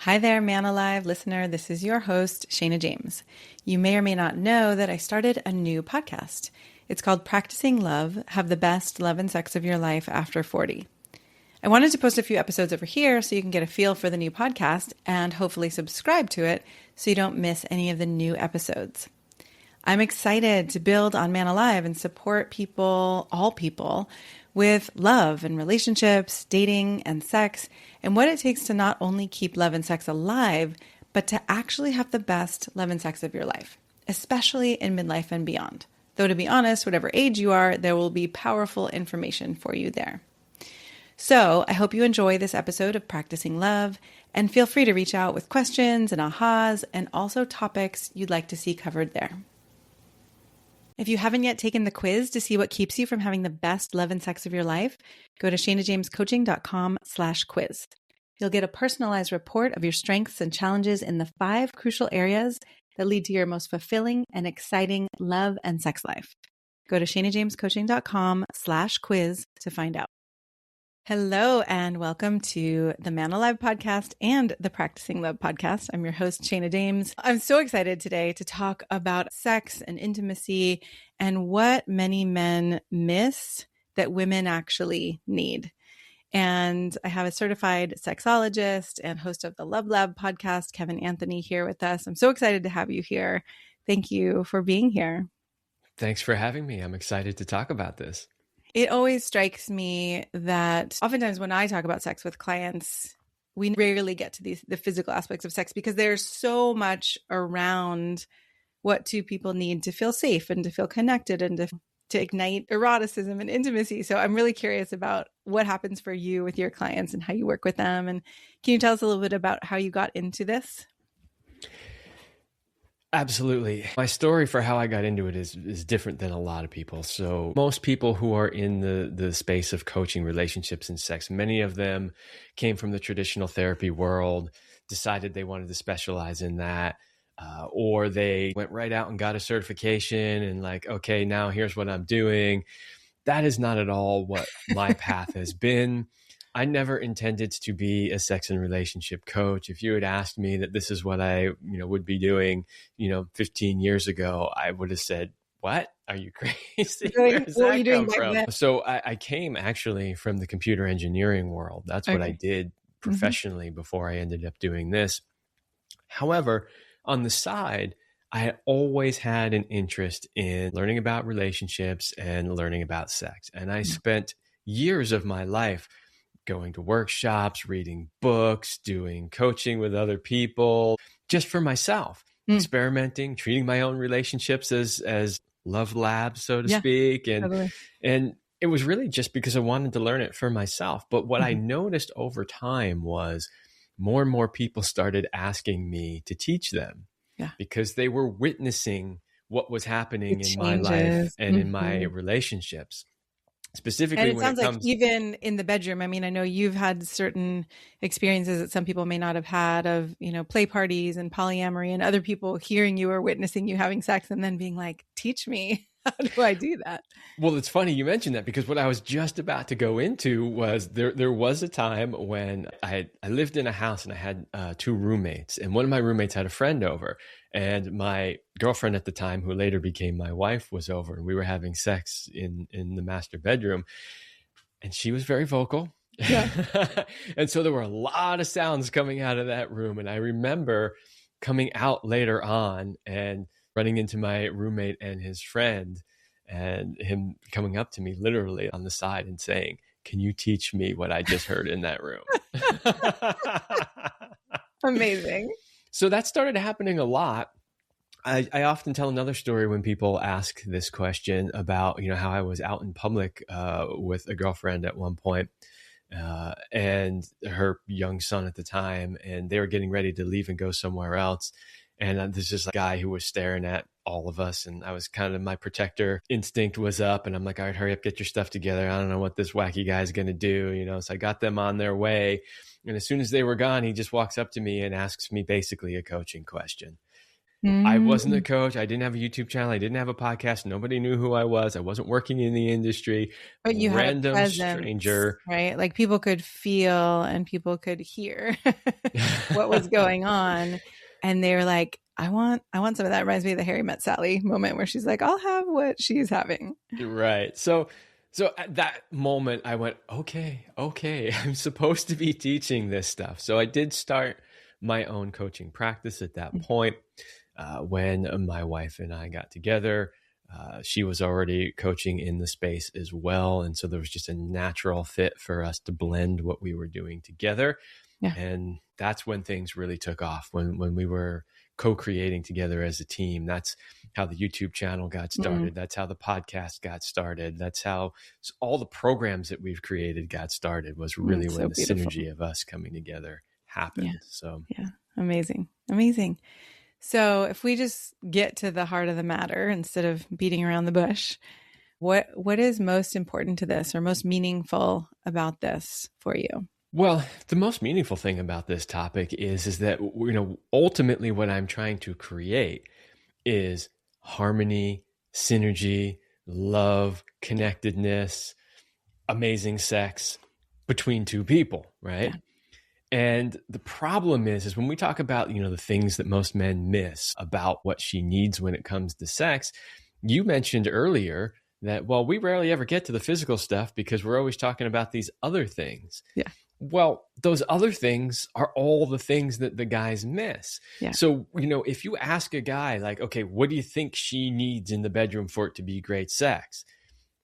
Hi there, Man Alive listener. This is your host, Shayna James. You may or may not know that I started a new podcast. It's called Practicing Love, Have the Best Love and Sex of Your Life After 40. I wanted to post a few episodes over here so you can get a feel for the new podcast and hopefully subscribe to it so you don't miss any of the new episodes. I'm excited to build on Man Alive and support people, all people, with love and relationships, dating and sex, and what it takes to not only keep love and sex alive, but to actually have the best love and sex of your life, especially in midlife and beyond. Though to be honest, whatever age you are, there will be powerful information for you there. So I hope you enjoy this episode of Practicing Love, and feel free to reach out with questions and ahas and also topics you'd like to see covered there. If you haven't yet taken the quiz to see what keeps you from having the best love and sex of your life, go to shaynajamescoaching.com/quiz. You'll get a personalized report of your strengths and challenges in the 5 crucial areas that lead to your most fulfilling and exciting love and sex life. Go to shaynajamescoaching.com/quiz to find out. Hello and welcome to the Man Alive podcast and the Practicing Love podcast. I'm your host, Shayna James. I'm so excited today to talk about sex and intimacy and what many men miss that women actually need. And I have a certified sexologist and host of the Love Lab podcast, Kevin Anthony, here with us. I'm so excited to have you here. Thank you for being here. Thanks for having me. I'm excited to talk about this. It always strikes me that oftentimes when I talk about sex with clients, we rarely get to the physical aspects of sex because there's so much around what two people need to feel safe and to feel connected and to ignite eroticism and intimacy. So I'm really curious about what happens for you with your clients and how you work with them. And can you tell us a little bit about how you got into this? Absolutely. My story for how I got into it is different than a lot of people. So most people who are in the space of coaching relationships and sex, many of them came from the traditional therapy world, decided they wanted to specialize in that, or they went right out and got a certification and like, okay, now here's what I'm doing. That is not at all what my path has been. I never intended to be a sex and relationship coach. If you had asked me that this is what I, would be doing, 15 years ago, I would have said, "What? Are you crazy? Where does that come from?" So I came actually from the computer engineering world. That's what I did professionally before I ended up doing this. However, on the side, I had always had an interest in learning about relationships and learning about sex. And I spent years of my life going to workshops, reading books, doing coaching with other people, just for myself, experimenting, treating my own relationships as love labs, so to speak. And it was really just because I wanted to learn it for myself. But what I noticed over time was more and more people started asking me to teach them because they were witnessing what was happening in my life and in my relationships. Specifically, and it sounds like even in the bedroom, I mean, I know you've had certain experiences that some people may not have had of, play parties and polyamory and other people hearing you or witnessing you having sex and then being like, teach me. How do I do that? Well, it's funny you mentioned that because what I was just about to go into was there was a time when I lived in a house and I had 2 roommates, and one of my roommates had a friend over, and my girlfriend at the time, who later became my wife, was over, and we were having sex in the master bedroom, and she was very vocal. Yeah. And so there were a lot of sounds coming out of that room. And I remember coming out later on and running into my roommate and his friend, and him coming up to me literally on the side and saying, "Can you teach me what I just heard in that room?" Amazing. So that started happening a lot. I often tell another story when people ask this question about, how I was out in public with a girlfriend at one point, and her young son at the time, and they were getting ready to leave and go somewhere else. And there's just a guy who was staring at all of us. And I was kind of, my protector instinct was up. And I'm like, all right, hurry up, get your stuff together. I don't know what this wacky guy is going to do. So I got them on their way. And as soon as they were gone, he just walks up to me and asks me basically a coaching question. I wasn't a Mm. coach. I didn't have a YouTube channel. I didn't have a podcast. Nobody knew who I was. I wasn't working in the industry. But you had a Random presence, stranger. right? Like people could feel and people could hear what was going on. And they were like, I want some of that. Reminds me of the Harry Met Sally moment where she's like, I'll have what she's having. Right. So at that moment, I went, okay, I'm supposed to be teaching this stuff. So I did start my own coaching practice at that point. When my wife and I got together, she was already coaching in the space as well. And so there was just a natural fit for us to blend what we were doing together. Yeah. And that's when things really took off, when we were co-creating together as a team. That's how the YouTube channel got started. That's how the podcast got started. That's how all the programs that we've created got started, was really when the synergy of us coming together happened. Yeah. So yeah, amazing. So if we just get to the heart of the matter instead of beating around the bush, what is most important to this or most meaningful about this for you? Well, the most meaningful thing about this topic is that, ultimately what I'm trying to create is harmony, synergy, love, connectedness, amazing sex between two people, right? Yeah. And the problem is when we talk about, the things that most men miss about what she needs when it comes to sex, you mentioned earlier that, well, we rarely ever get to the physical stuff because we're always talking about these other things. Yeah. Well, those other things are all the things that the guys miss. Yeah. So, if you ask a guy like, okay, what do you think she needs in the bedroom for it to be great sex?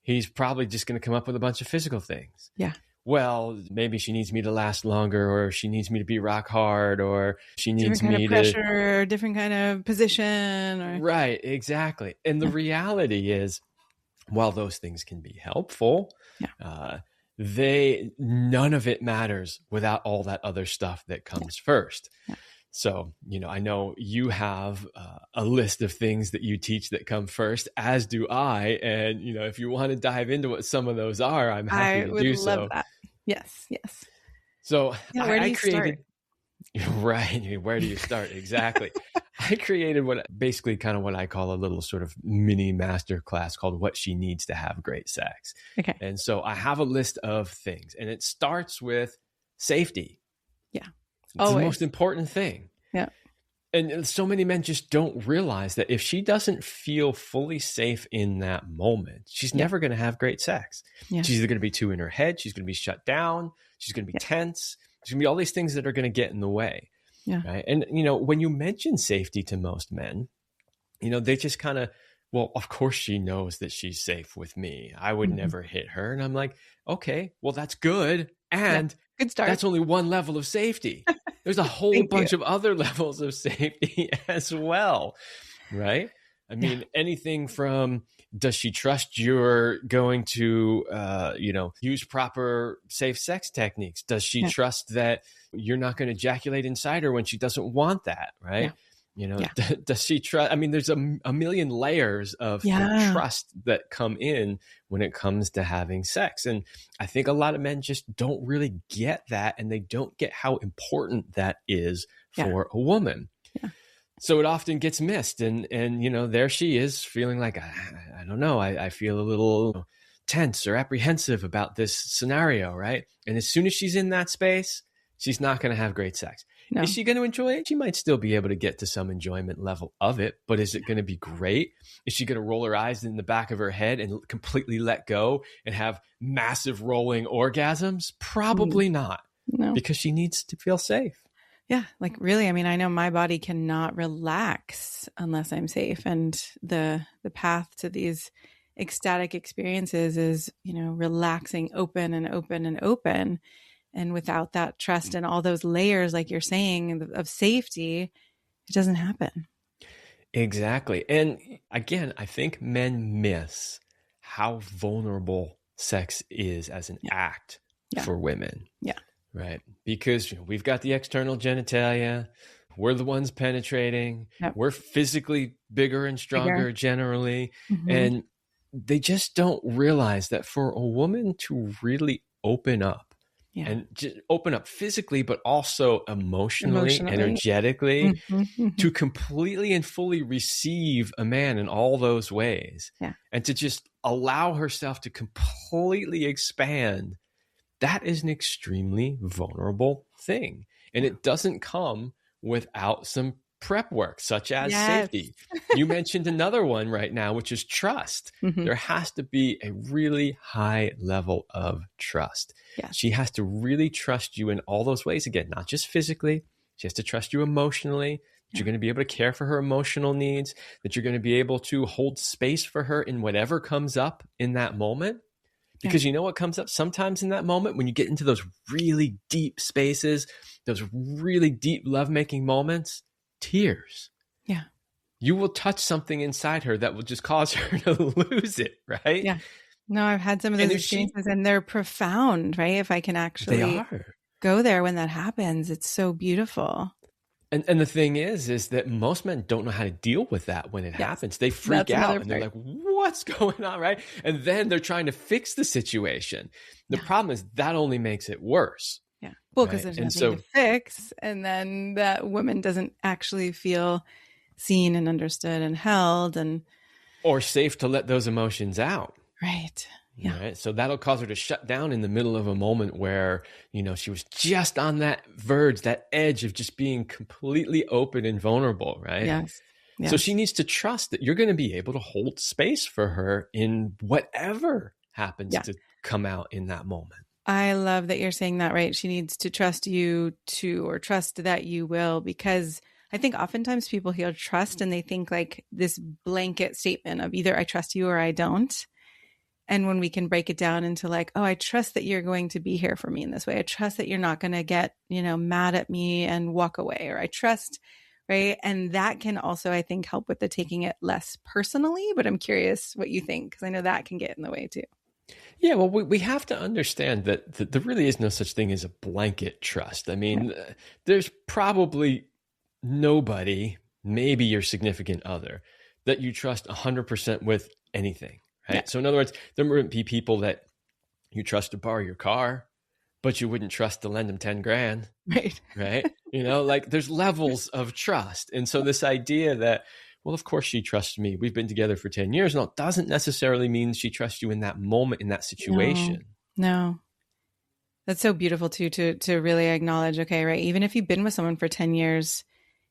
He's probably just going to come up with a bunch of physical things. Yeah. Well, maybe she needs me to last longer, or she needs me to be rock hard, or she needs different kind me of pressure, different kind of position. Or... Right, exactly. And the reality is, while those things can be helpful, none of it matters without all that other stuff that comes first. Yeah. So, I know you have a list of things that you teach that come first, as do I. And, if you want to dive into what some of those are, I'm happy to do so. I would love that. Yes. So where do you created, start? Right. Where do you start? Exactly. I created what I call a little sort of mini master class called What She Needs to Have Great Sex. Okay. And so I have a list of things, and it starts with safety. Yeah. It's the most important thing. Yeah. And so many men just don't realize that if she doesn't feel fully safe in that moment, she's never going to have great sex. Yeah. She's either going to be too in her head. She's going to be shut down. She's going to be tense. There's going to be all these things that are going to get in the way. Yeah. Right. And, when you mention safety to most men, they just kind of, well, of course she knows that she's safe with me. I would never hit her. And I'm like, okay, well, that's good. And good start. That's only one level of safety. There's a whole bunch of other levels of safety as well. Right. I mean, anything from, does she trust you're going to, use proper safe sex techniques? Does she trust that you're not going to ejaculate inside her when she doesn't want that? Right. Yeah. Does she trust? I mean, there's a million layers of trust that come in when it comes to having sex. And I think a lot of men just don't really get that. And they don't get how important that is for a woman. Yeah. So it often gets missed. And there she is feeling like, I don't know, I feel a little tense or apprehensive about this scenario, right? And as soon as she's in that space, she's not going to have great sex. No. Is she going to enjoy it? She might still be able to get to some enjoyment level of it, but is it going to be great? Is she going to roll her eyes in the back of her head and completely let go and have massive rolling orgasms? Probably not. No. Because she needs to feel safe. Yeah, like really, I mean, I know my body cannot relax unless I'm safe. And the path to these ecstatic experiences is, relaxing open and open and open. And without that trust and all those layers, like you're saying, of safety, it doesn't happen. Exactly. And again, I think men miss how vulnerable sex is as an act for women. Yeah. Right. Because we've got the external genitalia. We're the ones penetrating. Yep. We're physically bigger and stronger generally. Mm-hmm. And they just don't realize that for a woman to really open up and just open up physically, but also emotionally, energetically, Mm-hmm. to completely and fully receive a man in all those ways. Yeah. And to just allow herself to completely expand. That is an extremely vulnerable thing. And it doesn't come without some prep work, such as safety. You mentioned another one right now, which is trust. Mm-hmm. There has to be a really high level of trust. Yes. She has to really trust you in all those ways. Again, not just physically. She has to trust you emotionally, that you're going to be able to care for her emotional needs, that you're going to be able to hold space for her in whatever comes up in that moment. Because you know what comes up sometimes in that moment when you get into those really deep spaces, those really deep lovemaking moments? Tears. Yeah. You will touch something inside her that will just cause her to lose it, right? Yeah. No, I've had some of those experiences and they're profound, right? If I can actually go there when that happens, it's so beautiful. And the thing is that most men don't know how to deal with that when it happens. They freak out and they're like, what's going on, right? And then they're trying to fix the situation. The problem is that only makes it worse. Yeah. Well, because there's nothing to fix. And then that woman doesn't actually feel seen and understood and held or safe to let those emotions out. Right. Yeah. Right. So that'll cause her to shut down in the middle of a moment where, she was just on that verge, that edge of just being completely open and vulnerable. Right. Yes. So she needs to trust that you're going to be able to hold space for her in whatever happens to come out in that moment. I love that you're saying that, right? She needs to trust you or trust that you will, because I think oftentimes people hear trust and they think like this blanket statement of either I trust you or I don't. And when we can break it down into like, oh, I trust that you're going to be here for me in this way. I trust that you're not going to get, mad at me and walk away, or I trust, right? And that can also, I think, help with the taking it less personally. But I'm curious what you think, because I know that can get in the way too. Yeah, well, we have to understand that there really is no such thing as a blanket trust. I mean, there's probably nobody, maybe your significant other, that you trust 100% with anything, right? Yeah. So in other words, there wouldn't be people that you trust to borrow your car, but you wouldn't trust to lend them 10 grand, right? Right? Like there's levels of trust. And so this idea that, well, of course she trusts me. We've been together for 10 years. No, it doesn't necessarily mean she trusts you in that moment, in that situation. No. That's so beautiful too, to really acknowledge, okay, right? Even if you've been with someone for 10 years,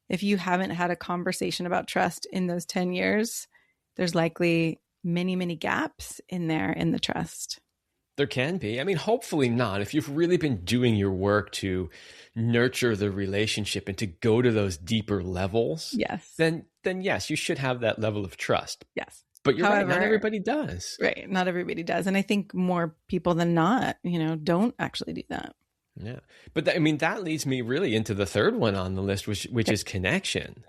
if you haven't had a conversation about trust in those 10 years, there's likely many, many gaps in there in the trust. There can be. I mean, hopefully not. If you've really been doing your work to nurture the relationship and to go to those deeper levels, then yes, you should have that level of trust. Yes. But you're right, not everybody does. Right. Not everybody does. And I think more people than not, don't actually do that. Yeah. But that leads me really into the third one on the list, which is connection,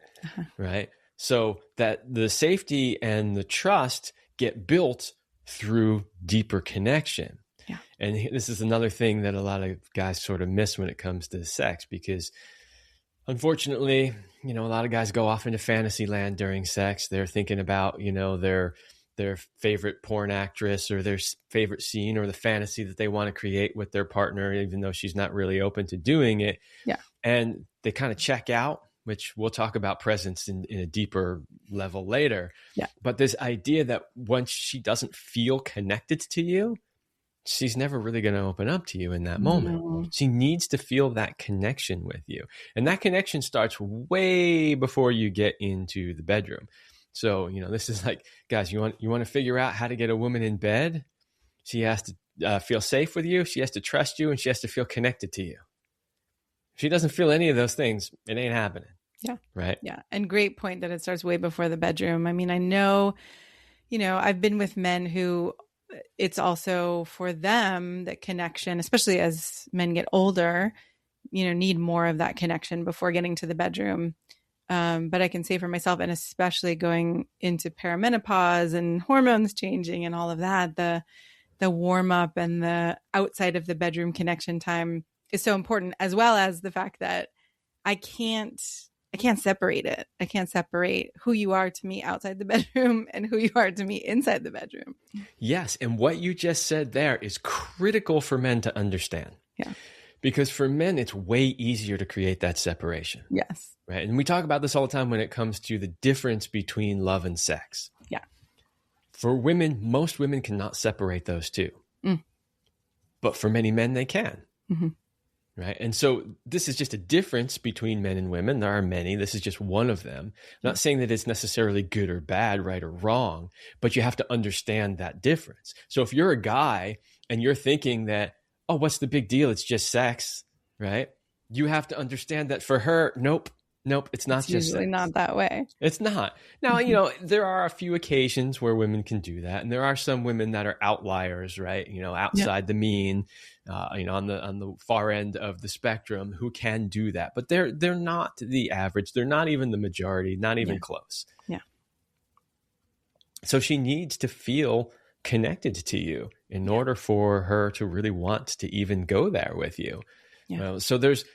right? So that the safety and the trust get built through deeper connection. Yeah. And this is another thing that a lot of guys sort of miss when it comes to sex, because unfortunately, a lot of guys go off into fantasy land during sex. They're thinking about, their favorite porn actress or their favorite scene or the fantasy that they want to create with their partner, even though she's not really open to doing it. Yeah. And they kind of check out, which we'll talk about presence in a deeper level later. Yeah. But this idea that once she doesn't feel connected to you, she's never really going to open up to you in that moment. No. She needs to feel that connection with you. And that connection starts way before you get into the bedroom. So, this is like, guys, you want to figure out how to get a woman in bed? She has to feel safe with you. She has to trust you, and she has to feel connected to you. If she doesn't feel any of those things, it ain't happening. Yeah. Right. Yeah. And great point that it starts way before the bedroom. I mean, I know, I've been with men who it's also for them that connection, especially as men get older, need more of that connection before getting to the bedroom. But I can say for myself, and especially going into perimenopause and hormones changing and all of that, the warm up and the outside of the bedroom connection time is so important, as well as the fact that I can't separate it. I can't separate who you are to me outside the bedroom and who you are to me inside the bedroom. Yes. And what you just said there is critical for men to understand. Yeah. Because for men, it's way easier to create that separation. Yes. Right. And we talk about this all the time when it comes to the difference between love and sex. Yeah. For women, most women cannot separate those two. Mm. But for many men, they can. Mm-hmm. Right. And so this is just a difference between men and women. There are many. This is just one of them. I'm not saying that it's necessarily good or bad, right or wrong, but you have to understand that difference. So if you're a guy and you're thinking that, oh, what's the big deal? It's just sex, right? You have to understand that for her, nope, it's not just usually sex. Not that way. It's not. Now, you know, there are a few occasions where women can do that. And there are some women that are outliers, right? You know, outside the mean, you know, on the far end of the spectrum who can do that. But they're not the average. They're not even the majority, not even close. Yeah. So she needs to feel connected to you in order for her to really want to even go there with you. Yeah. So there's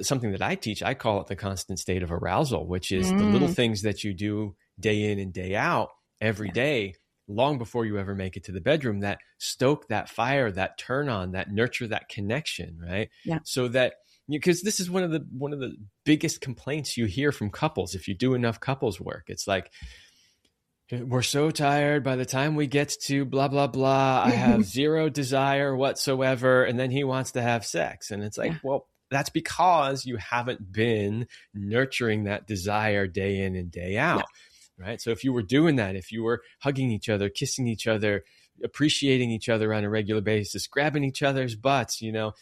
something that I teach. I call it the constant state of arousal, which is the little things that you do day in and day out every day, long before you ever make it to the bedroom, that stoke that fire, that turn on, that nurture that connection, right? Yeah. So that, because this is one of the biggest complaints you hear from couples. If you do enough couples work, it's like, we're so tired by the time we get to blah, blah, blah. I have zero desire whatsoever. And then he wants to have sex. And it's like, well, that's because you haven't been nurturing that desire day in and day out. Right. So if you were doing that, if you were hugging each other, kissing each other, appreciating each other on a regular basis, grabbing each other's butts, you know,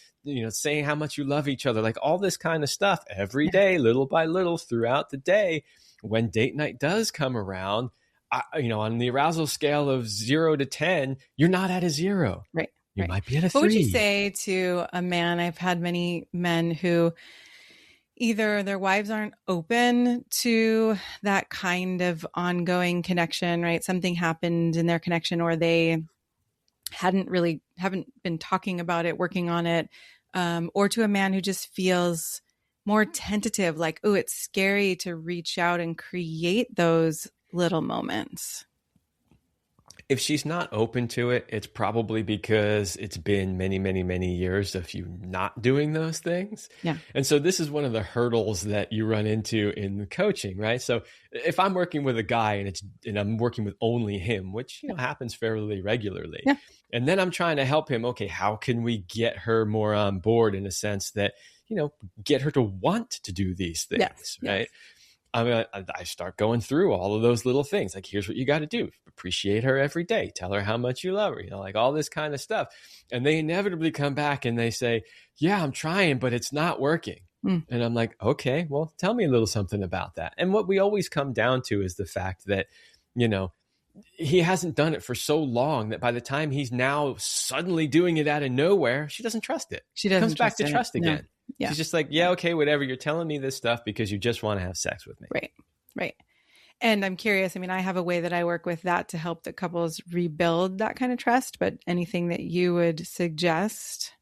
saying how much you love each other, like all this kind of stuff every day, little by little throughout the day, when date night does come around, on the arousal scale of 0 to 10, you're not at a 0. Right. You might be at a 3. What would you say to a man? I've had many men who either their wives aren't open to that kind of ongoing connection, right? Something happened in their connection, or they haven't been talking about it, working on it, or to a man who just feels more tentative, like, oh, it's scary to reach out and create those little moments. If she's not open to it, it's probably because it's been many, many, many years of you not doing those things. Yeah. And so this is one of the hurdles that you run into in the coaching, right? So if I'm working with a guy and I'm working with only him, which happens fairly regularly, and then I'm trying to help him, okay, how can we get her more on board in a sense that, get her to want to do these things, right? I start going through all of those little things. Like, here's what you got to do. Appreciate her every day. Tell her how much you love her, like all this kind of stuff. And they inevitably come back and they say, yeah, I'm trying, but it's not working. And I'm like, okay, well, tell me a little something about that. And what we always come down to is the fact that, he hasn't done it for so long that by the time he's now suddenly doing it out of nowhere, she doesn't trust it. She comes back to trust again. No. Yeah. She's just like, yeah, okay, whatever. You're telling me this stuff because you just want to have sex with me. Right. And I'm curious. I mean, I have a way that I work with that to help the couples rebuild that kind of trust, but anything that you would suggest?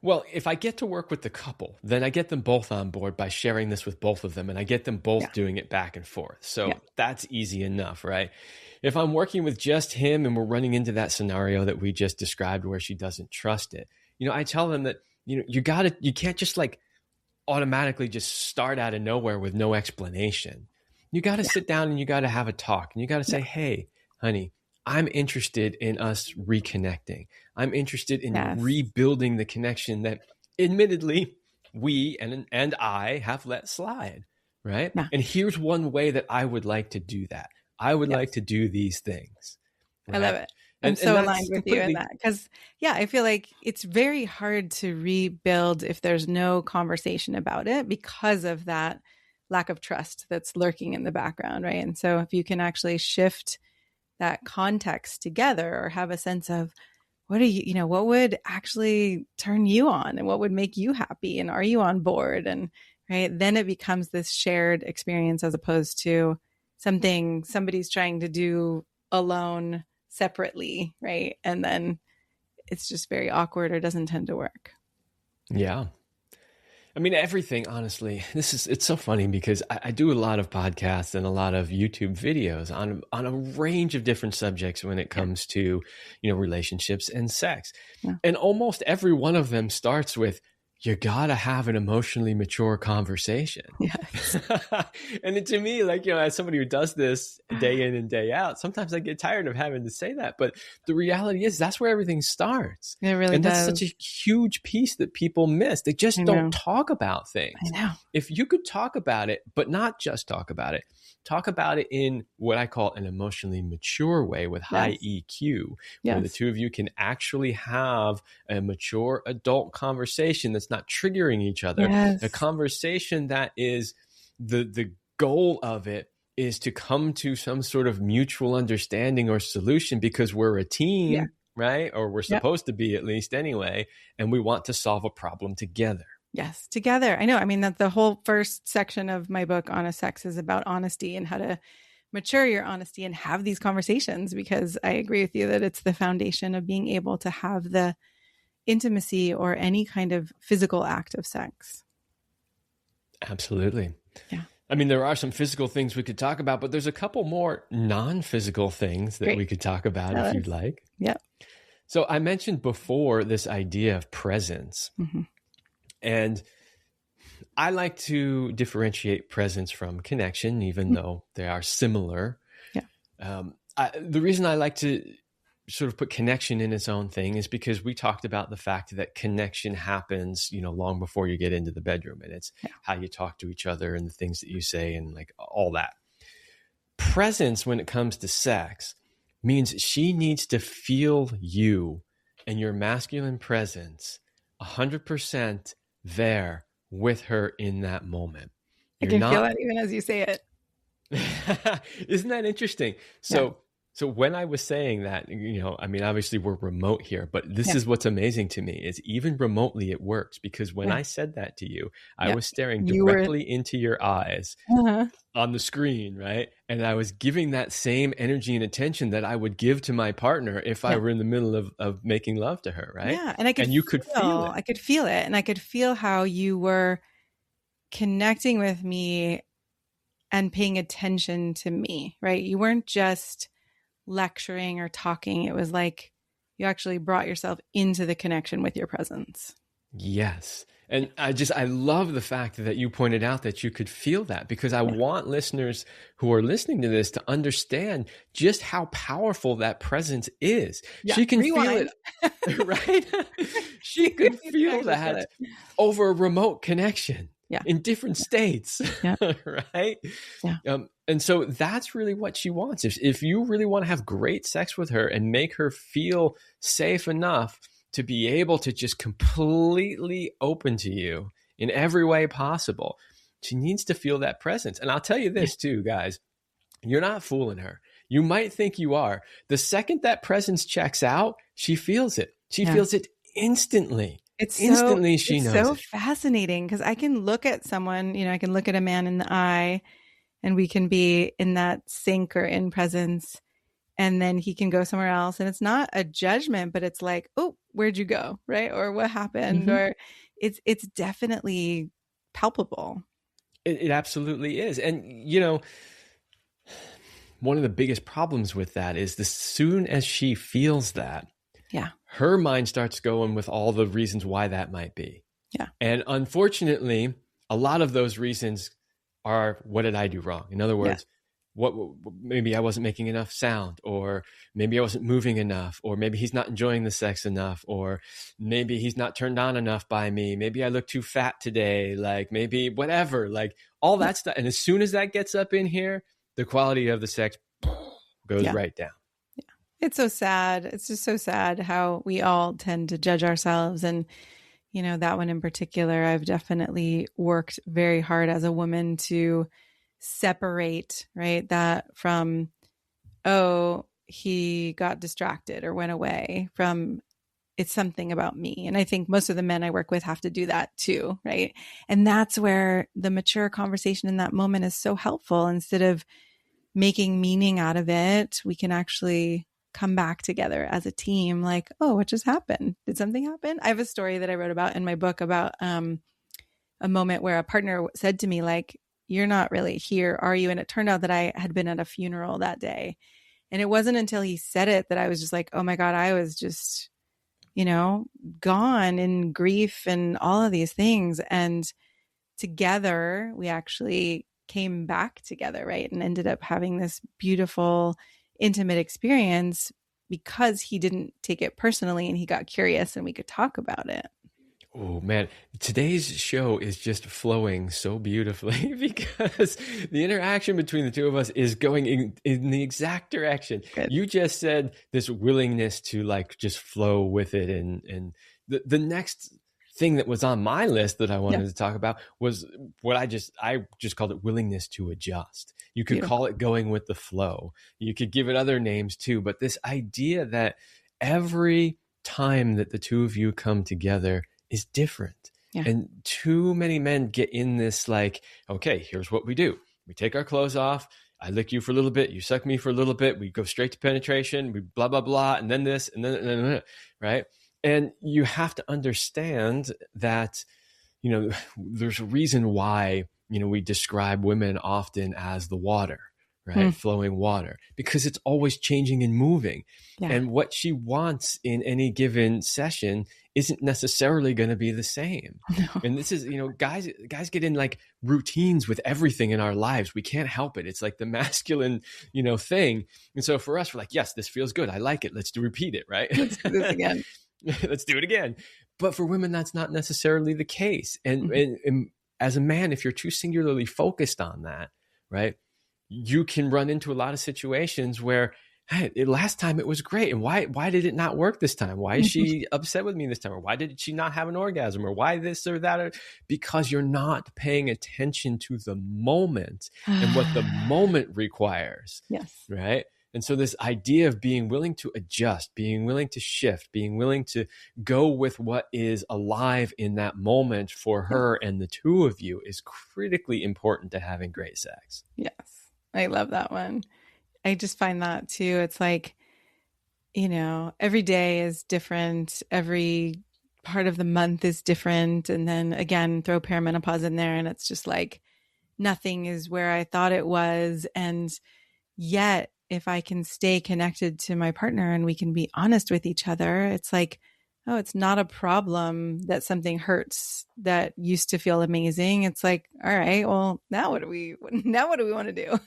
Well, if I get to work with the couple, then I get them both on board by sharing this with both of them, and I get them both doing it back and forth. So that's easy enough, right? If I'm working with just him and we're running into that scenario that we just described where she doesn't trust it, I tell them that, you can't just like automatically just start out of nowhere with no explanation. You got to sit down and you got to have a talk, and you got to say, hey, honey, I'm interested in us reconnecting. I'm interested in rebuilding the connection that admittedly we and I have let slide, right? Yeah. And here's one way that I would like to do that. I would like to do these things. Right? I love it. I'm so aligned with you in that, because I feel like it's very hard to rebuild if there's no conversation about it because of that lack of trust that's lurking in the background, right? And so if you can actually shift that context together, or have a sense of what would actually turn you on and what would make you happy, and are you on board, and right, then it becomes this shared experience as opposed to something somebody's trying to do alone, separately, right? And then it's just very awkward or doesn't tend to work. Yeah. I mean, everything, honestly, it's so funny because I do a lot of podcasts and a lot of YouTube videos on a range of different subjects when it Yeah. comes to, relationships and sex. Yeah. And almost every one of them starts with, you gotta have an emotionally mature conversation. Yes. And to me, like, as somebody who does this day in and day out, sometimes I get tired of having to say that. But the reality is that's where everything starts. It really And that's does. such a huge piece that people miss. They just don't talk about things. I know. If you could talk about it, but not just talk about it in what I call an emotionally mature way with high EQ, where the two of you can actually have a mature adult conversation that's not triggering each other, a conversation that is the goal of it is to come to some sort of mutual understanding or solution because we're a team, right? Or we're supposed to be, at least anyway, and we want to solve a problem together. Yes, together. I know. I mean, that the whole first section of my book, Honest Sex, is about honesty and how to mature your honesty and have these conversations, because I agree with you that it's the foundation of being able to have the intimacy or any kind of physical act of sex. Absolutely. Yeah. I mean, there are some physical things we could talk about, but there's a couple more non-physical things that we could talk about if you'd like. Yeah. So I mentioned before this idea of presence. Mm-hmm. And I like to differentiate presence from connection, even though they are similar. Yeah. The reason I like to sort of put connection in its own thing is because we talked about the fact that connection happens, long before you get into the bedroom, and it's how you talk to each other and the things that you say and like all that. Presence when it comes to sex means she needs to feel you and your masculine presence 100% there with her in that moment. I can feel it even as you say it. Isn't that interesting? So when I was saying that, I mean, obviously we're remote here, but this is what's amazing to me is even remotely it works, because when I said that to you, I was staring directly into your eyes on the screen, right? And I was giving that same energy and attention that I would give to my partner if I were in the middle of making love to her, right? Yeah, and you could feel it. I could feel it, and I could feel how you were connecting with me and paying attention to me, right? You weren't just lecturing or talking. It was like you actually brought yourself into the connection with your presence. Yes. And I love the fact that you pointed out that you could feel that, because I want listeners who are listening to this to understand just how powerful that presence is. Yeah. She can feel it, right? She could feel that over a remote connection. Yeah. In different states, right? Yeah. And so that's really what she wants. If you really want to have great sex with her and make her feel safe enough to be able to just completely open to you in every way possible, she needs to feel that presence. And I'll tell you this too, guys, you're not fooling her. You might think you are. The second that presence checks out, she feels it. She feels it instantly. She knows. It's so fascinating, because I can look at someone, I can look at a man in the eye and we can be in that sync or in presence, and then he can go somewhere else. And it's not a judgment, but it's like, oh, where'd you go? Right. Or what happened? Or it's definitely palpable. It absolutely is. And, one of the biggest problems with that is as soon as she feels that, her mind starts going with all the reasons why that might be. Yeah. And unfortunately, a lot of those reasons are, what did I do wrong? In other words, what maybe I wasn't making enough sound, or maybe I wasn't moving enough, or maybe he's not enjoying the sex enough, or maybe he's not turned on enough by me. Maybe I look too fat today, like maybe whatever, like all that stuff. And as soon as that gets up in here, the quality of the sex goes right down. It's so sad. It's just so sad how we all tend to judge ourselves. And, that one in particular, I've definitely worked very hard as a woman to separate, right, that from, oh, he got distracted or went away, from it's something about me. And I think most of the men I work with have to do that too, right? And that's where the mature conversation in that moment is so helpful. Instead of making meaning out of it, we can actually come back together as a team, like, oh, what just happened? Did something happen? I have a story that I wrote about in my book about a moment where a partner said to me, like, you're not really here, are you? And it turned out that I had been at a funeral that day. And it wasn't until he said it that I was just like, oh my God, I was just, gone in grief and all of these things. And together, we actually came back together, right? And ended up having this beautiful, intimate experience because he didn't take it personally and he got curious and we could talk about it. Oh man, today's show is just flowing so beautifully because the interaction between the two of us is going in the exact direction. Good. You just said this willingness to like just flow with it. And the next thing that was on my list that I wanted to talk about was what I just called it willingness to adjust. You could call it going with the flow. You could give it other names too, but this idea that every time that the two of you come together is different. Yeah. And too many men get in this like, okay, here's what we do. We take our clothes off. I lick you for a little bit. You suck me for a little bit. We go straight to penetration. We blah, blah, blah. And then this and then, right? And you have to understand that, there's a reason why, we describe women often as the water, right? Flowing water, because it's always changing and moving. Yeah. And what she wants in any given session isn't necessarily going to be the same. No. And this is, guys get in like routines with everything in our lives. We can't help it. It's like the masculine, thing. And so for us, we're like, yes, this feels good. I like it. Let's repeat it, right? Let's do this again. Let's do it again. But for women, that's not necessarily the case. And, and as a man, if you're too singularly focused on that, right, you can run into a lot of situations where, hey, last time it was great. And why did it not work this time? Why is she upset with me this time? Or why did she not have an orgasm? Or why this or that? Because you're not paying attention to the moment and what the moment requires. Yes. Right. And so this idea of being willing to adjust, being willing to shift, being willing to go with what is alive in that moment for her and the two of you is critically important to having great sex. Yes. I love that one. I just find that too. It's like, every day is different. Every part of the month is different. And then again, throw perimenopause in there and it's just like, nothing is where I thought it was. And yet, if I can stay connected to my partner and we can be honest with each other, it's like, oh, it's not a problem that something hurts that used to feel amazing. It's like, all right, well, now what do we want to do?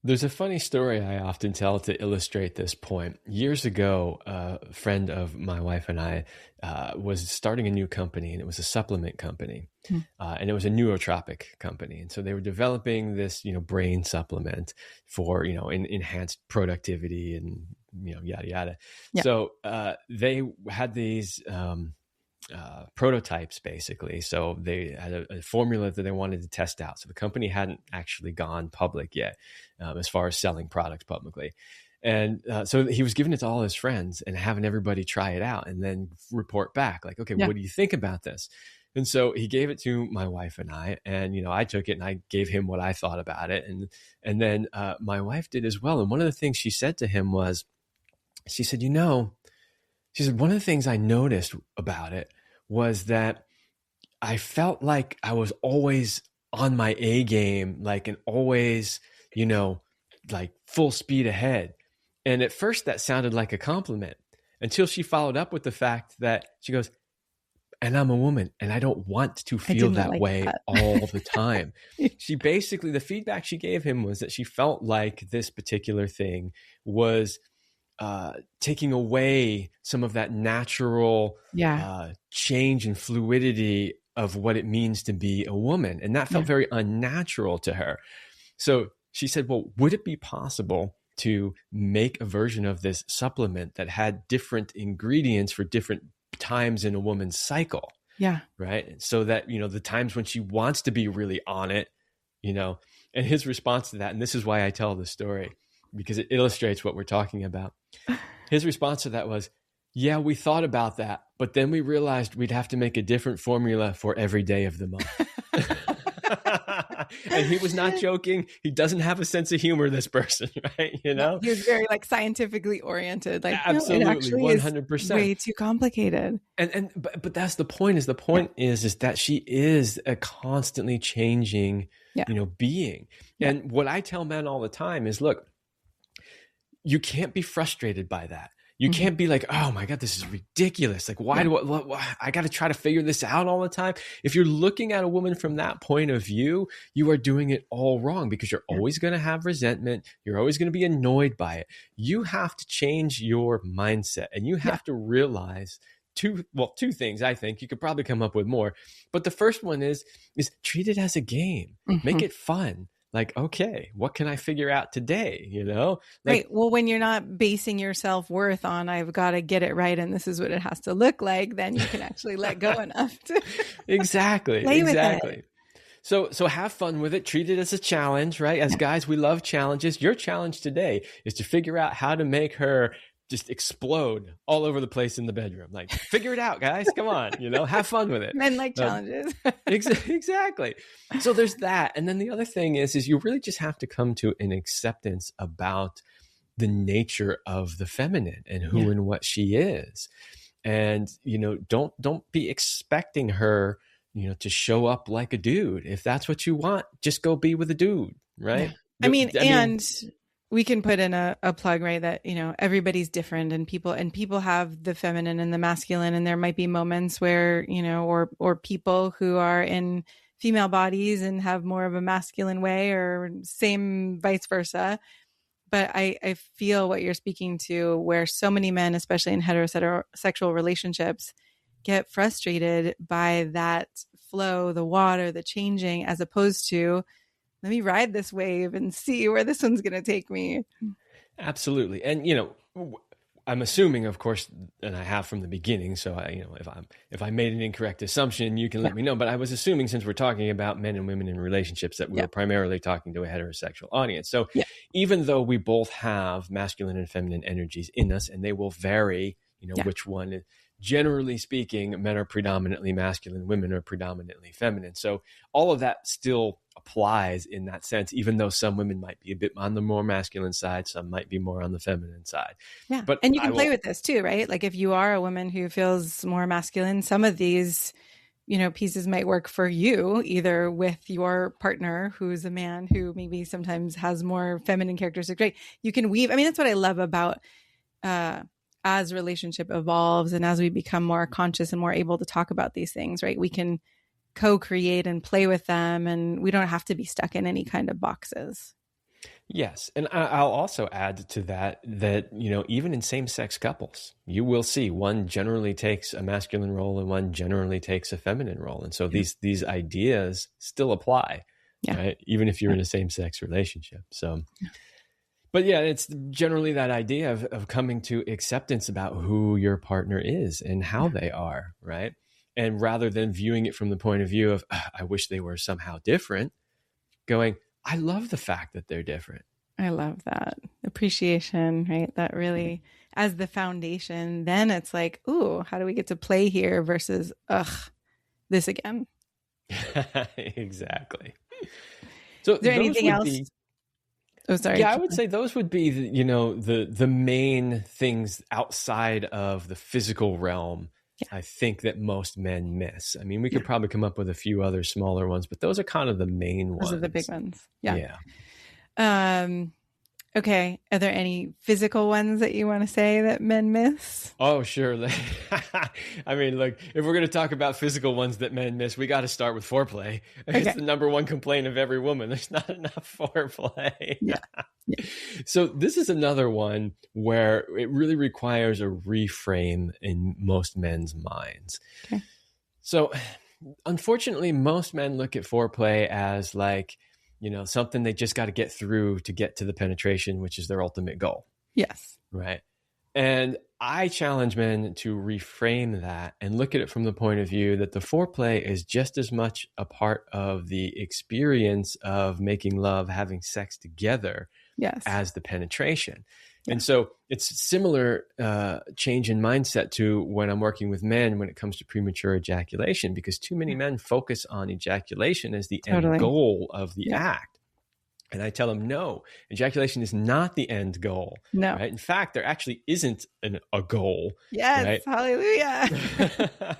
There's a funny story I often tell to illustrate this point. Years ago, a friend of my wife and I was starting a new company, and it was a supplement company, and it was a nootropic company. And so they were developing this, brain supplement for, enhanced productivity and, yada, yada. Yeah. So they had these prototypes basically. So they had a formula that they wanted to test out. So the company hadn't actually gone public yet as far as selling products publicly. And so he was giving it to all his friends and having everybody try it out and then report back like, okay, what do you think about this? And so he gave it to my wife and I, and, I took it and I gave him what I thought about it. And then my wife did as well. And one of the things she said to him was, she said, one of the things I noticed about it was that I felt like I was always on my A game, like, and always, like full speed ahead. And at first that sounded like a compliment until she followed up with the fact that she goes, and I'm a woman and I don't want to feel that way all the time. She basically, the feedback she gave him was that she felt like this particular thing was taking away some of that natural change and fluidity of what it means to be a woman. And that felt very unnatural to her. So she said, well, would it be possible to make a version of this supplement that had different ingredients for different times in a woman's cycle? Yeah. Right. So that, the times when she wants to be really on it, and his response to that, and this is why I tell the story, because it illustrates what we're talking about. His response to that was, yeah, we thought about that, but then we realized we'd have to make a different formula for every day of the month. And he was not joking. He doesn't have a sense of humor, this person, right? You know, he was very like scientifically oriented. Like, absolutely, no, it actually 100%. is way too complicated. But that's the point. Is the point is that she is a constantly changing, being. And what I tell men all the time is, look, you can't be frustrated by that. You can't be like, oh my God, this is ridiculous. Like, why do I got to try to figure this out all the time? If you're looking at a woman from that point of view, you are doing it all wrong, because you're always going to have resentment. You're always going to be annoyed by it. You have to change your mindset, and you have to realize two things. I think you could probably come up with more, but the first one is treat it as a game. Make it fun. Like, okay, what can I figure out today? Right. Well, when you're not basing your self-worth on, I've got to get it right and this is what it has to look like, then you can actually let go enough to exactly. With it. So have fun with it. Treat it as a challenge, right? As guys, we love challenges. Your challenge today is to figure out how to make her just explode all over the place in the bedroom. Like, figure it out, guys. Come on, have fun with it. Men like challenges. Exactly. So there's that. And then the other thing is you really just have to come to an acceptance about the nature of the feminine and who and what she is. And, don't be expecting her, to show up like a dude. If that's what you want, just go be with a dude, right? Yeah. I mean, we can put in a plug, right? That, everybody's different, and people have the feminine and the masculine. And there might be moments where, or people who are in female bodies and have more of a masculine way, or same vice versa. But I feel what you're speaking to, where so many men, especially in heterosexual relationships, get frustrated by that flow, the water, the changing, as opposed to, let me ride this wave and see where this one's going to take me. Absolutely. And, I'm assuming, of course, and I have from the beginning. So if I made an incorrect assumption, you can let me know. But I was assuming, since we're talking about men and women in relationships, that we were primarily talking to a heterosexual audience. So even though we both have masculine and feminine energies in us, and they will vary, which one, generally speaking, men are predominantly masculine, women are predominantly feminine. So all of that still applies in that sense, even though some women might be a bit on the more masculine side, some might be more on the feminine side. Yeah. And you can play with this too, right? Like, if you are a woman who feels more masculine, some of these, pieces might work for you, either with your partner who's a man who maybe sometimes has more feminine characteristics, right? You can weave. I mean, that's what I love about, as relationship evolves and as we become more conscious and more able to talk about these things, right? We can co-create and play with them, and we don't have to be stuck in any kind of boxes. Yes. And I'll also add to that, even in same-sex couples, you will see one generally takes a masculine role and one generally takes a feminine role. And so these ideas still apply, right? Even if you're in a same-sex relationship. So but it's generally that idea of coming to acceptance about who your partner is and how they are, right? And rather than viewing it from the point of view of, I wish they were somehow different, going, I love the fact that they're different. I love that. Appreciation, right? That really, as the foundation, then it's like, ooh, how do we get to play here versus, this again? Exactly. So is there anything else? Oh, sorry. Yeah, I would say those would be, the main things outside of the physical realm. I think that most men miss. I mean, we could probably come up with a few other smaller ones, but those are kind of the main ones. Those are the big ones. Yeah. Okay. Are there any physical ones that you want to say that men miss? Oh, sure. I mean, look, if we're going to talk about physical ones that men miss, we got to start with foreplay. It's the number one complaint of every woman. There's not enough foreplay. Yeah. So this is another one where it really requires a reframe in most men's minds. Okay. So unfortunately, most men look at foreplay as like, something they just got to get through to get to the penetration, which is their ultimate goal. Yes. Right. And I challenge men to reframe that and look at it from the point of view that the foreplay is just as much a part of the experience of making love, having sex together, as the penetration. And so it's similar change in mindset to when I'm working with men when it comes to premature ejaculation, because too many men focus on ejaculation as the end goal of the act. And I tell them, no, ejaculation is not the end goal. No. Right? In fact, there actually isn't a goal. Yes. Right? Hallelujah.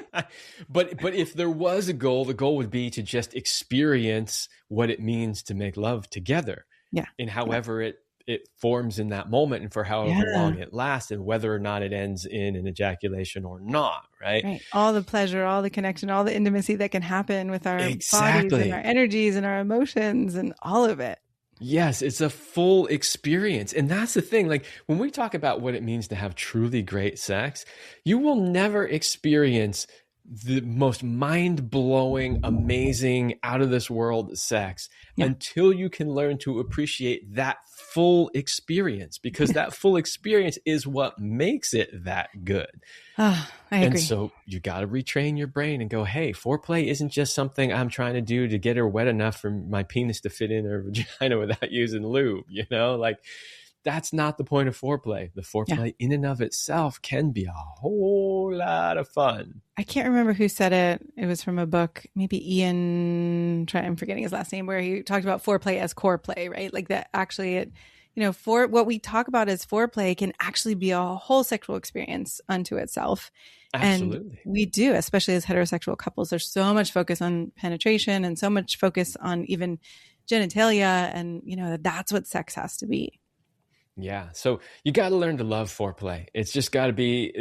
But if there was a goal, the goal would be to just experience what it means to make love together. Yeah. And however it forms in that moment and for however long it lasts, and whether or not it ends in an ejaculation or not. Right. All the pleasure, all the connection, all the intimacy that can happen with our bodies and our energies and our emotions and all of it. Yes, it's a full experience. And that's the thing. Like when we talk about what it means to have truly great sex, you will never experience the most mind-blowing, amazing, out of this world sex until you can learn to appreciate that full experience, because that full experience is what makes it that good. Oh, I agree. And so you got to retrain your brain and go, hey, foreplay isn't just something I'm trying to do to get her wet enough for my penis to fit in her vagina without using lube, like that's not the point of foreplay. The foreplay in and of itself can be a whole lot of fun. I can't remember who said it. It was from a book, maybe Ian, I'm forgetting his last name, where he talked about foreplay as core play, right? Like that actually for what we talk about as foreplay can actually be a whole sexual experience unto itself. Absolutely. And we do, especially as heterosexual couples, there's so much focus on penetration and so much focus on even genitalia. And, that's what sex has to be. Yeah. So you got to learn to love foreplay. It's just got to be,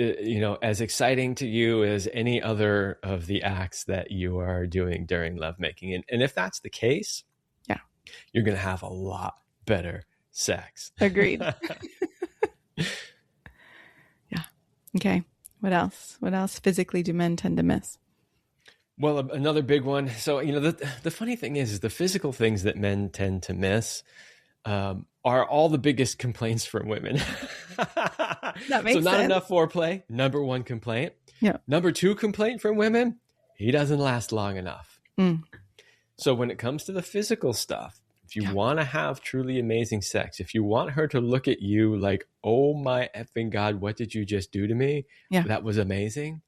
as exciting to you as any other of the acts that you are doing during lovemaking. And if that's the case, you're going to have a lot better sex. Agreed. Okay. What else? What else physically do men tend to miss? Well, another big one. So, the funny thing is the physical things that men tend to miss are all the biggest complaints from women. That makes sense. So not enough foreplay, number one complaint. Yeah. Number two complaint from women, he doesn't last long enough. So when it comes to the physical stuff, if you want to have truly amazing sex, if you want her to look at you like, oh my effing God, what did you just do to me? Yeah. That was amazing.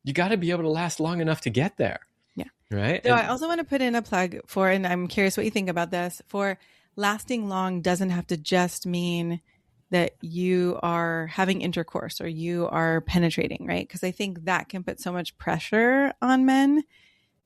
You got to be able to last long enough to get there. Yeah. Right. So I also want to put in a plug for, and I'm curious what you think about this, for lasting long doesn't have to just mean that you are having intercourse or you are penetrating, right? Because I think that can put so much pressure on men.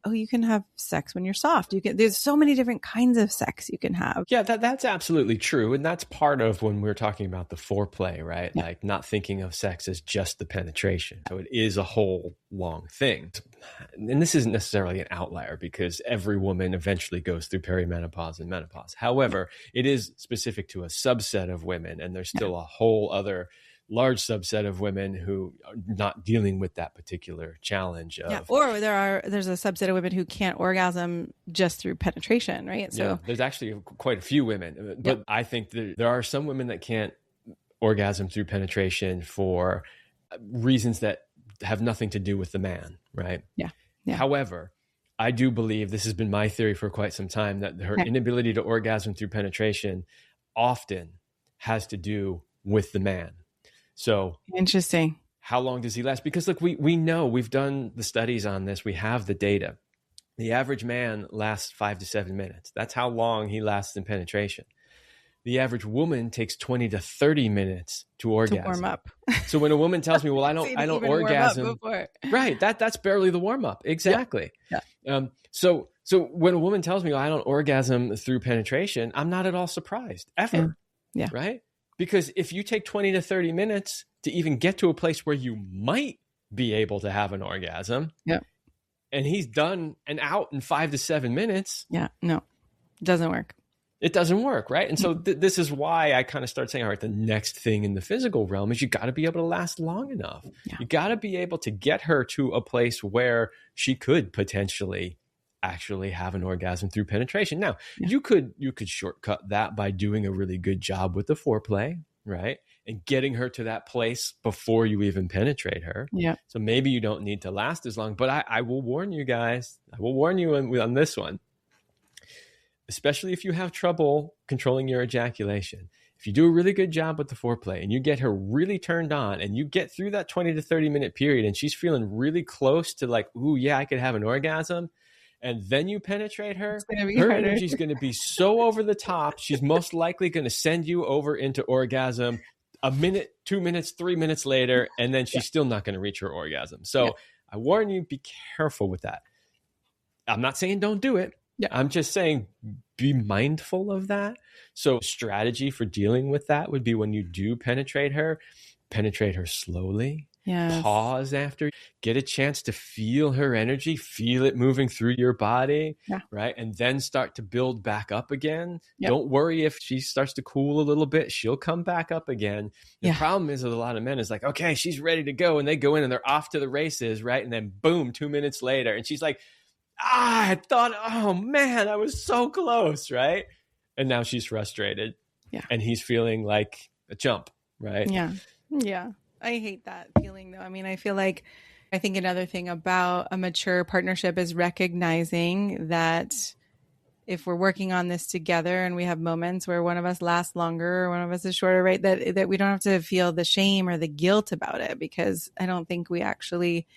Oh, you can have sex when you're soft. There's so many different kinds of sex you can have. Yeah, that's absolutely true. And that's part of when we're talking about the foreplay, right? Yeah. Like not thinking of sex as just the penetration. So it is a whole long thing. And this isn't necessarily an outlier because every woman eventually goes through perimenopause and menopause. However, it is specific to a subset of women, and there's still a whole other large subset of women who are not dealing with that particular challenge of, or there's a subset of women who can't orgasm just through penetration, right? So there's actually quite a few women, but I think there are some women that can't orgasm through penetration for reasons that have nothing to do with the man, right? Yeah. However, I do believe, this has been my theory for quite some time, that her inability to orgasm through penetration often has to do with the man. So interesting. How long does he last? Because look, we know, we've done the studies on this. We have the data. The average man lasts 5 to 7 minutes. That's how long he lasts in penetration. The average woman takes 20 to 30 minutes to orgasm. To warm up. So when a woman tells me, well, I don't orgasm. Right. That's barely the warm up. Exactly. Yeah. So when a woman tells me, well, I don't orgasm through penetration, I'm not at all surprised ever. Yeah. Right. Because if you take 20 to 30 minutes to even get to a place where you might be able to have an orgasm, and he's done and out in 5 to 7 minutes. Yeah, no, it doesn't work. It doesn't work, right? And so this is why I kind of start saying, all right, the next thing in the physical realm is you got to be able to last long enough. Yeah. You got to be able to get her to a place where she could potentially actually have an orgasm through penetration. Now, you could shortcut that by doing a really good job with the foreplay, right? And getting her to that place before you even penetrate her. Yeah. So maybe you don't need to last as long, but I will warn you guys. I will warn you on this one, especially if you have trouble controlling your ejaculation. if you do a really good job with the foreplay and you get her really turned on and you get through that 20 to 30 minute period and she's feeling really close to like, ooh, yeah, I could have an orgasm. And then you penetrate her, her energy is going to be so over the top. She's most likely going to send you over into orgasm a minute, 2 minutes, 3 minutes later, and then she's still not going to reach her orgasm. So I warn you, be careful with that. I'm not saying don't do it. I'm just saying be mindful of that. So strategy for dealing with that would be when you do penetrate her slowly. Yes. Pause after, get a chance to feel her energy, feel it moving through your body, right? And then start to build back up again. Don't worry if she starts to cool a little bit, she'll come back up again. The problem is with a lot of men is like, okay, she's ready to go. And they go in and they're off to the races, right? And then boom, 2 minutes later. And she's like, I thought, oh man, I was so close, right? And now she's frustrated. And he's feeling like a chump, right? Yeah. I hate that feeling though. I mean, I think another thing about a mature partnership is recognizing that if we're working on this together and we have moments where one of us lasts longer or one of us is shorter, right, that we don't have to feel the shame or the guilt about it, because I don't think we actually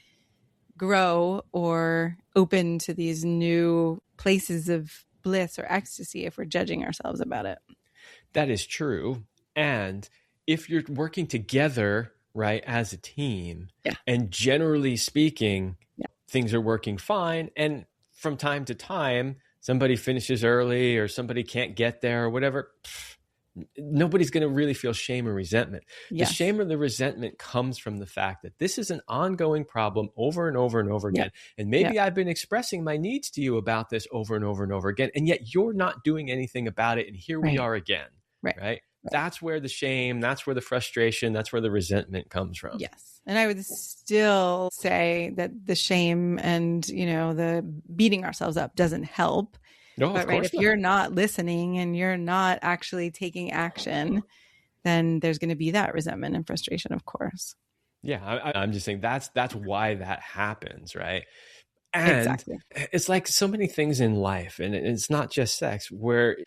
grow or open to these new places of bliss or ecstasy if we're judging ourselves about it. That is true. And if you're working together, right, as a team, and generally speaking, things are working fine. And from time to time, somebody finishes early or somebody can't get there or whatever, nobody's going to really feel shame or resentment. The shame or the resentment comes from the fact that this is an ongoing problem over and over and over again. And maybe I've been expressing my needs to you about this over and over and over again, and yet you're not doing anything about it. And here we are again, right? That's where the shame, that's where the frustration, that's where the resentment comes from. Yes. And I would still say that the shame and, the beating ourselves up doesn't help. No, but if you're not listening and you're not actually taking action, then there's going to be that resentment and frustration, of course. Yeah. I'm just saying that's why that happens, right? And it's like so many things in life, and it's not just sex, where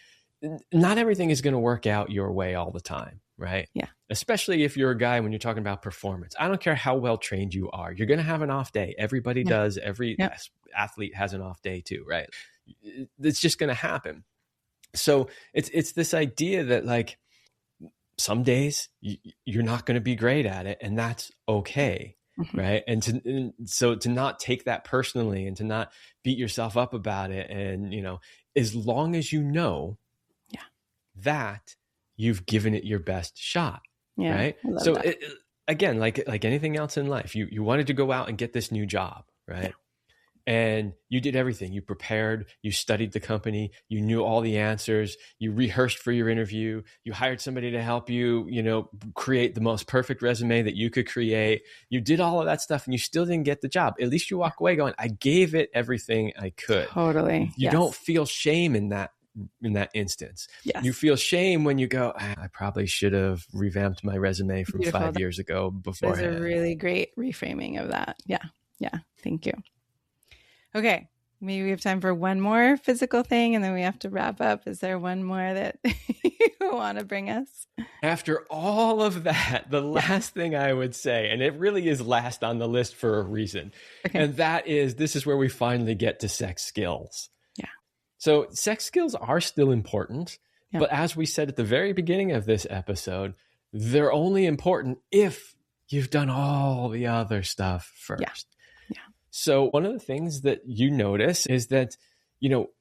not everything is going to work out your way all the time, right? Yeah. Especially if you're a guy, when you're talking about performance. I don't care how well trained you are. You're going to have an off day. Everybody does. Every athlete has an off day too, right? It's just going to happen. So it's this idea that like some days you're not going to be great at it, and that's okay. Right. And so to not take that personally and to not beat yourself up about it. And, as long as you know that you've given it your best shot. Right. So again, like anything else in life, you wanted to go out and get this new job, right? And you did everything. You prepared, you studied the company, you knew all the answers, you rehearsed for your interview, you hired somebody to help you, create the most perfect resume that you could create. You did all of that stuff and you still didn't get the job. At least you walk away going, I gave it everything I could. Totally. You don't feel shame in that instance. You feel shame when you go, I probably should have revamped my resume from 5 years ago beforehand. That's a really great reframing of that. Yeah. Thank you. Okay. Maybe we have time for one more physical thing and then we have to wrap up. Is there one more that you want to bring us? After all of that, the last thing I would say, and it really is last on the list for a reason, and that is, this is where we finally get to sex skills. So sex skills are still important, but as we said at the very beginning of this episode, they're only important if you've done all the other stuff first. So one of the things that you notice is that,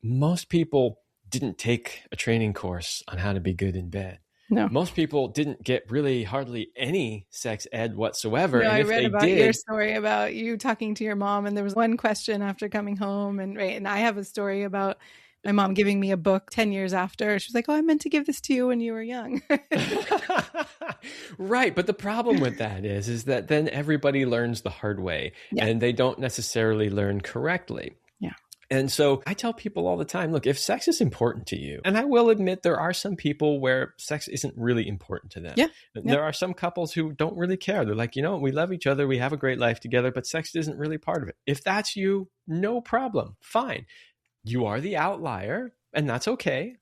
most people didn't take a training course on how to be good in bed. No. Most people didn't get really hardly any sex ed whatsoever. No, and I read about your story about you talking to your mom, and there was one question after coming home, and I have a story about my mom giving me a book 10 years after. She was like, oh, I meant to give this to you when you were young. Right. But the problem with that is that then everybody learns the hard way and they don't necessarily learn correctly. And so I tell people all the time, look, if sex is important to you, and I will admit there are some people where sex isn't really important to them. There are some couples who don't really care. They're like, we love each other. We have a great life together, but sex isn't really part of it. If that's you, no problem. Fine. You are the outlier, and that's okay.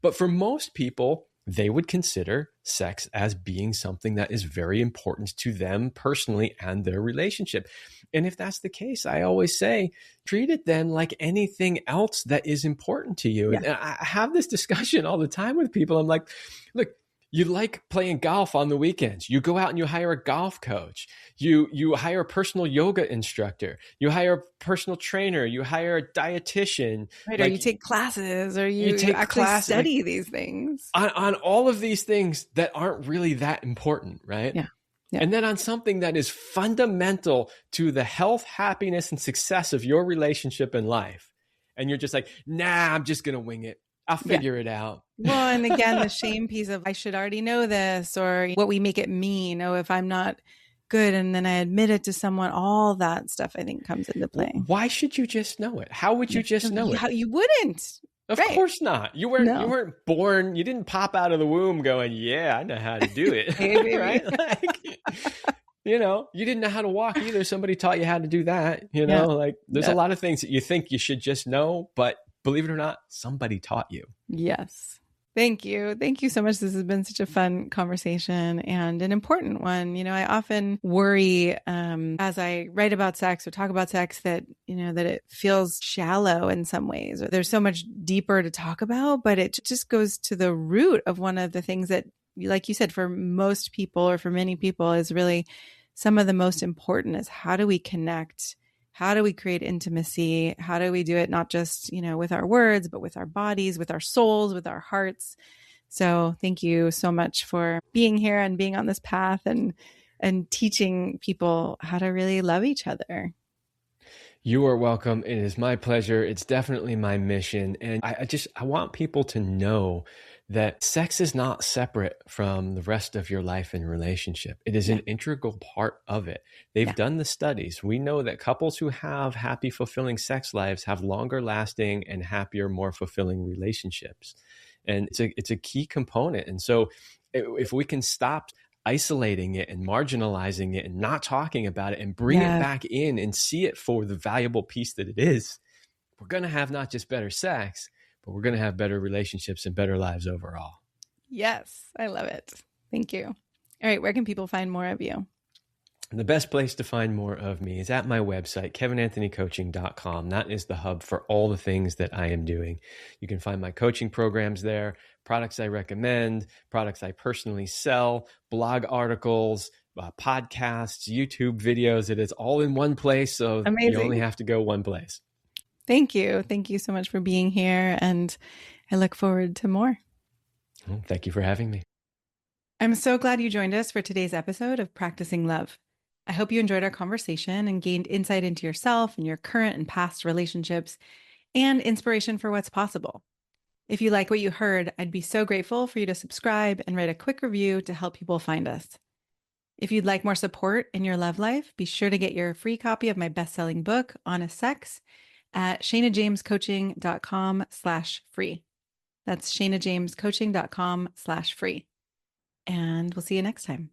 But for most people, they would consider sex as being something that is very important to them personally and their relationship. And if that's the case, I always say, treat it then like anything else that is important to you. Yeah. And I have this discussion all the time with people. I'm like, look, you like playing golf on the weekends. You go out and you hire a golf coach. You hire a personal yoga instructor. You hire a personal trainer. You hire a dietitian. Right. Or you take classes, or you take actually classes, study these things. On all of these things that aren't really that important, right? Yeah. Yeah. And then on something that is fundamental to the health, happiness, and success of your relationship and life. And you're just like, nah, I'm just going to wing it. I'll figure it out. Well, and again, the shame piece of I should already know this, or what we make it mean. Oh, if I'm not good and then I admit it to someone, all that stuff I think comes into play. Why should you just know it? How would you just know it? You wouldn't. Of course not. You weren't born. You didn't pop out of the womb going, yeah, I know how to do it. Right? Like, you didn't know how to walk either. Somebody taught you how to do that. There's a lot of things that you think you should just know, but believe it or not, somebody taught you. Yes. Thank you. Thank you so much. This has been such a fun conversation and an important one. I often worry as I write about sex or talk about sex that it feels shallow in some ways, or there's so much deeper to talk about, but it just goes to the root of one of the things that, like you said, for most people or for many people is really some of the most important is how do we connect? How do we create intimacy? How do we do it not just, with our words, but with our bodies, with our souls, with our hearts? So thank you so much for being here and being on this path and teaching people how to really love each other. You are welcome. It is my pleasure. It's definitely my mission. And I want people to know that sex is not separate from the rest of your life and relationship. It is an integral part of it. They've done the studies. We know that couples who have happy, fulfilling sex lives have longer lasting and happier, more fulfilling relationships. And it's a key component. And so if we can stop isolating it and marginalizing it and not talking about it and bring it back in and see it for the valuable piece that it is, we're going to have not just better sex, but we're going to have better relationships and better lives overall. Yes, I love it. Thank you. All right, where can people find more of you? The best place to find more of me is at my website, kevinanthonycoaching.com. That is the hub for all the things that I am doing. You can find my coaching programs there, products I recommend, products I personally sell, blog articles, podcasts, YouTube videos. It is all in one place, so Amazing. You only have to go one place. Thank you. Thank you so much for being here, and I look forward to more. Well, thank you for having me. I'm so glad you joined us for today's episode of Practicing Love. I hope you enjoyed our conversation and gained insight into yourself and your current and past relationships and inspiration for what's possible. If you like what you heard, I'd be so grateful for you to subscribe and write a quick review to help people find us. If you'd like more support in your love life, be sure to get your free copy of my best-selling book, Honest Sex, at shanajamescoaching.com/free. That's shanajamescoaching.com/free. And we'll see you next time.